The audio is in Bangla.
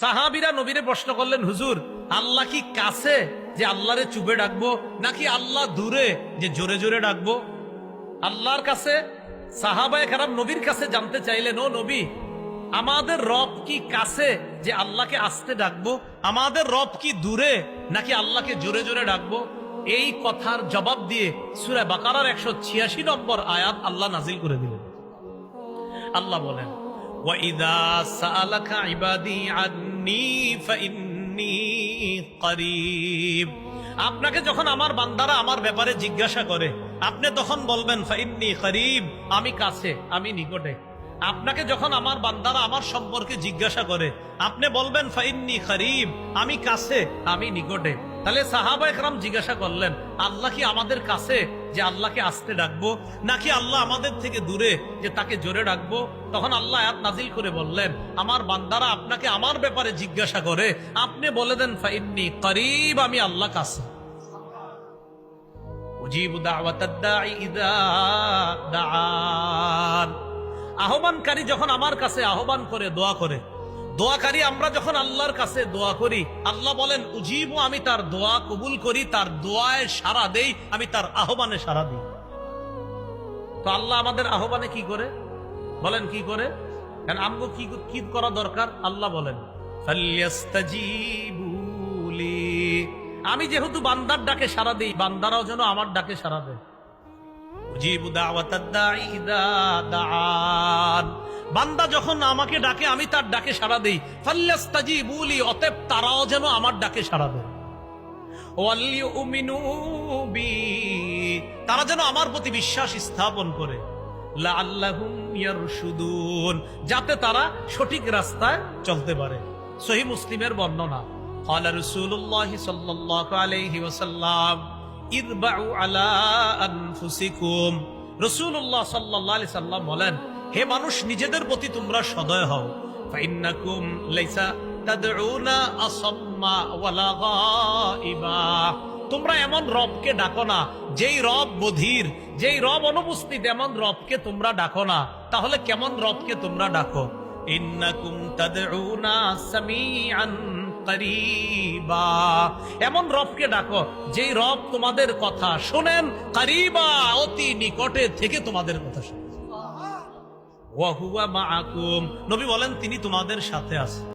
সাহাবীরা নবীরে প্রশ্ন করলেন, হুজুর আল্লাহ কি কাছে যে আল্লাহরে চুপে ডাকবো, নাকি আল্লাহ দূরে যে জোরে জোরে ডাকবো? আল্লাহর কাছে সাহাবায়ে কেরাম নবীর কাছে জানতে চাইলেন, ও নবী, আমাদের রব কি কাছে যে আল্লাহকে আস্তে ডাকবো, আমাদের রব কি দূরে নাকি আল্লাহকে জোরে জোরে ডাকবো? এই কথার জবাব দিয়ে সূরা বাকারার 186 নম্বর আয়াত আল্লাহ নাজিল করে দিলেন। আল্লাহ বলেন, ওয়াইদা সাআলাকা ইবাদি আন্নী ফাইন্নী করিব। আপনাকে যখন আমার বান্দারা আমার ব্যাপারে জিজ্ঞাসা করে, আপনি তখন বলবেন ফাইন্নী করিব, আমি কাছে, আমি নিকটে। আপনাকে যখন আমার বান্দারা আমার সম্পর্কে জিজ্ঞাসা করে, আপনি বলবেন ফাইন্নী করিব, আমি কাছে, আমি নিকটে। তাহলে সাহাবায়ে কেরাম জিজ্ঞাসা করলেন, আল্লাহ কি আমাদের কাছে যে আল্লাহকে আস্তে ডাকবো, নাকি আল্লাহ আমাদের থেকে দূরে যে তাকে জোরে ডাকবো? তখন আল্লাহ আয়াত নাজিল করে বললেন, আমার বান্দারা আপনাকে আমার ব্যাপারে জিজ্ঞাসা করে, আপনি বলে দেন ফাইন্নী করিব, আমি আল্লাহ কাছে। উজিবু দাওয়াতাদ দাঈ ইযা দাআন। আহ্বানকারী যখন আমার কাছে আহ্বান করে, দোয়া করে, দোয়াকারী আমরা যখন আল্লাহর কাছে দোয়া করি, আল্লাহ বলেন উজিবু, আমি তার দোয়া কবুল করি, তার দোয়ায় সাড়া দেই, আমি তার আহ্বানে সাড়া দিই। তো আল্লাহ আমাদের আহ্বানে কি করে বলেন, কি করে? কারণ আমগো কি করা দরকার? আল্লাহ বলেন ফালইস্তাজিবু লি, আমি যেহেতু বান্দার ডাকে সাড়া দিই, বান্দারাও যেন আমার ডাকে সাড়া দেয়। উজিবু দাওয়াতাদ দাঈ ইযা দাআন, বান্দা যখন আমাকে ডাকে আমি তার ডাকে সাড়া দেই। ফালইস্তাজিবু লি, অতএব তারাও যেন আমার ডাকে সাড়া দেয়। ওয়ালিউমিনু বি, তারা যেন আমার প্রতি বিশ্বাস স্থাপন করে। লাআল্লাহুম ইয়ারশুদুন, যাতে তারা সঠিক রাস্তায় চলতে পারে। সহিহ মুসলিমের বর্ণনা, ক্বালা রাসূলুল্লাহি সাল্লাল্লাহু আলাইহি ওয়াসাল্লাম ইরবাউ আলা আনফুসিকুম। রাসূলুল্লাহ সাল্লাল্লাহু আলাইহি সাল্লাম বলেন, হে মানুষ, নিজেদের প্রতি তোমরা সদয় হও। ফাইন্নাকুম লাইসা তাদউনা আসাম্মা ওয়ালা গায়িবা, তোমরা এমন রবকে ডাকো না যেই রব বধির, যেই রব অনুপস্থিত, এমন রবকে তোমরা ডাকো না। তাহলে কেমন রবকে তোমরা ডাকো? ইন্নাকুম তাদউনা সামিআন করিবা, এমন রবকে ডাকো যেই রব তোমাদের কথা শোনেন, করিবা, অতি নিকটে থেকে তোমাদের কথা শোনেন। ওয়া হুয়া মাআকুম, নবী বলেন তিনি তোমাদের সাথে আছেন।